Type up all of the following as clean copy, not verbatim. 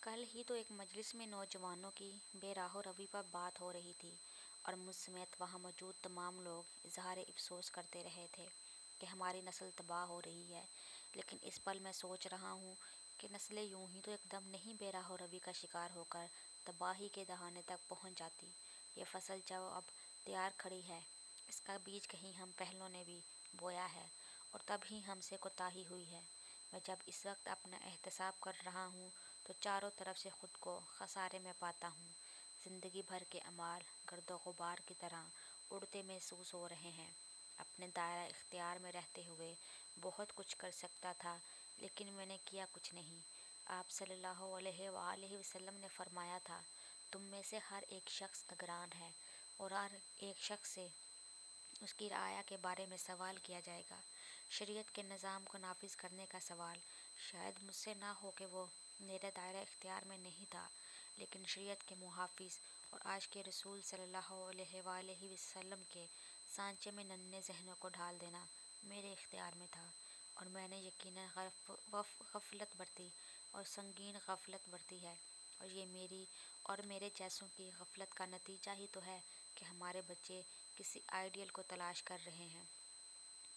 کل ہی تو ایک مجلس میں نوجوانوں کی بے راہ روی پر بات ہو رہی تھی اور مجھ سمیت وہاں موجود تمام لوگ اظہار افسوس کرتے رہے تھے کہ ہماری نسل تباہ ہو رہی ہے، لیکن اس پل میں سوچ رہا ہوں کہ نسلیں یوں ہی تو ایک دم نہیں بے راہ روی کا شکار ہو کر تباہی کے دہانے تک پہنچ جاتی۔ یہ فصل جو اب تیار کھڑی ہے، اس کا بیج کہیں ہم پہلوں نے بھی بویا ہے اور تب ہی ہم سے کوتاہی ہوئی ہے۔ میں جب اس وقت اپنا احتساب کر رہا ہوں تو چاروں طرف سے خود کو خسارے میں پاتا ہوں۔ زندگی بھر کے اعمال گرد و غبار کی طرح اڑتے محسوس ہو رہے ہیں۔ اپنے دائرہ اختیار میں رہتے ہوئے بہت کچھ کر سکتا تھا، لیکن میں نے کیا کچھ نہیں۔ آپ صلی اللہ علیہ وآلہ وسلم نے فرمایا تھا، تم میں سے ہر ایک شخص نگران ہے اور ہر ایک شخص سے اس کی رعایا کے بارے میں سوال کیا جائے گا۔ شریعت کے نظام کو نافذ کرنے کا سوال شاید مجھ سے نہ ہو کہ وہ میرے دائرہ اختیار میں نہیں تھا، لیکن شریعت کے محافظ اور آج کے رسول صلی اللہ علیہ وآلہ وسلم کے سانچے میں ننھے ذہنوں کو ڈھال دینا میرے اختیار میں تھا، اور میں نے یقیناً غفلت برتی اور سنگین غفلت برتی ہے، اور یہ میری اور میرے جیسوں کی غفلت کا نتیجہ ہی تو ہے کہ ہمارے بچے کسی آئیڈیل کو تلاش کر رہے ہیں،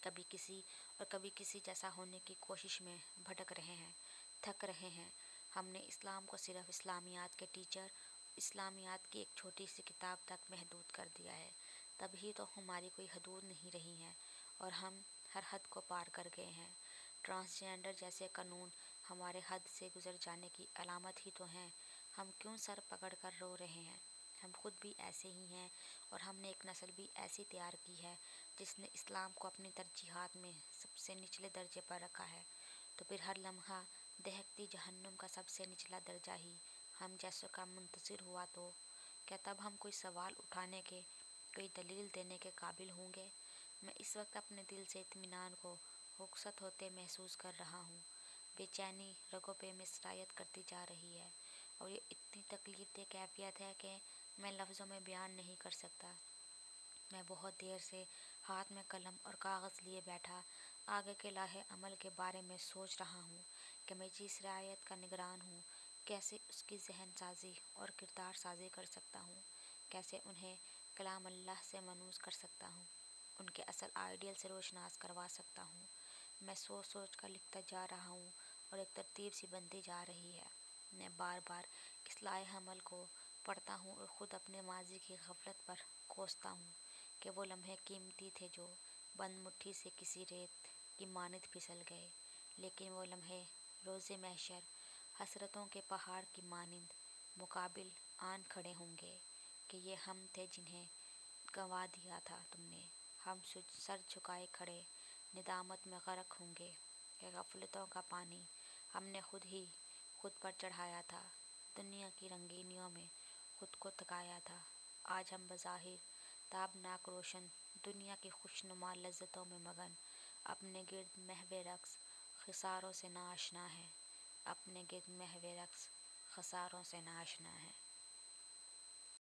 کبھی کسی اور کبھی کسی جیسا ہونے کی کوشش میں بھٹک رہے ہیں، تھک رہے ہیں۔ ہم نے اسلام کو صرف اسلامیات کے ٹیچر، اسلامیات کی ایک چھوٹی سی کتاب تک محدود کر دیا ہے، تب ہی تو ہماری کوئی حدود نہیں رہی ہیں اور ہم ہر حد کو پار کر گئے ہیں۔ ٹرانسجینڈر جیسے قانون ہمارے حد سے گزر جانے کی علامت ہی تو ہیں۔ ہم کیوں سر پکڑ کر رو رہے ہیں؟ ہم خود بھی ایسے ہی ہیں اور ہم نے ایک نسل بھی ایسی تیار کی ہے جس نے اسلام کو اپنی ترجیحات میں سب سے نچلے درجے پر رکھا ہے، تو پھر ہر لمحہ دہکتی جہنم کا سب سے نچلا درجہ ہی ہم جیسوں کا منتظر ہوا تو کیا تب ہم کوئی سوال اٹھانے کے، کوئی دلیل دینے کے قابل ہوں گے؟ میں اس وقت اپنے دل سے اطمینان کو رخصت ہوتے محسوس کر رہا ہوں۔ بے چینی رگوں پہ میں سرایت کرتی جا رہی ہے اور یہ اتنی تکلیف دہ کیفیت ہے کہ میں لفظوں میں بیان نہیں کر سکتا۔ میں بہت دیر سے ہاتھ میں قلم اور کاغذ لیے بیٹھا آگے کے لائحہ عمل کے بارے میں سوچ رہا ہوں کہ میں جس رعایت کا نگران ہوں، کیسے اس کی ذہن سازی اور کردار سازی کر سکتا ہوں، کیسے انہیں کلام اللہ سے منوس کر سکتا ہوں، ان کے اصل آئیڈیل سے روشناس کروا سکتا ہوں۔ میں سوچ سوچ کر لکھتا جا رہا ہوں اور ایک ترتیب سی بنتی جا رہی ہے۔ میں بار بار اس لائحہ عمل کو پڑھتا ہوں اور خود اپنے ماضی کی غفلت پر کوستا ہوں کہ وہ لمحے قیمتی تھے جو بند مٹھی سے کسی ریت کی مانند پھسل گئے، لیکن وہ لمحے روز محشر حسرتوں کے پہاڑ کی مانند مقابل آن کھڑے ہوں گے کہ یہ ہم تھے جنہیں گنوا دیا تھا تم نے۔ ہم سر جھکائے کھڑے ندامت میں غرق ہوں گے کہ غفلتوں کا پانی ہم نے خود ہی خود پر چڑھایا تھا، دنیا کی رنگینیوں میں خود کو تھکایا تھا۔ آج ہم بظاہر تابناک روشن دنیا کی خوشنما لذتوں میں مگن اپنے گرد محو رقص خساروں سے ناآشنا ہیں، اپنے گرد محو رقص خساروں سے ناآشنا ہیں۔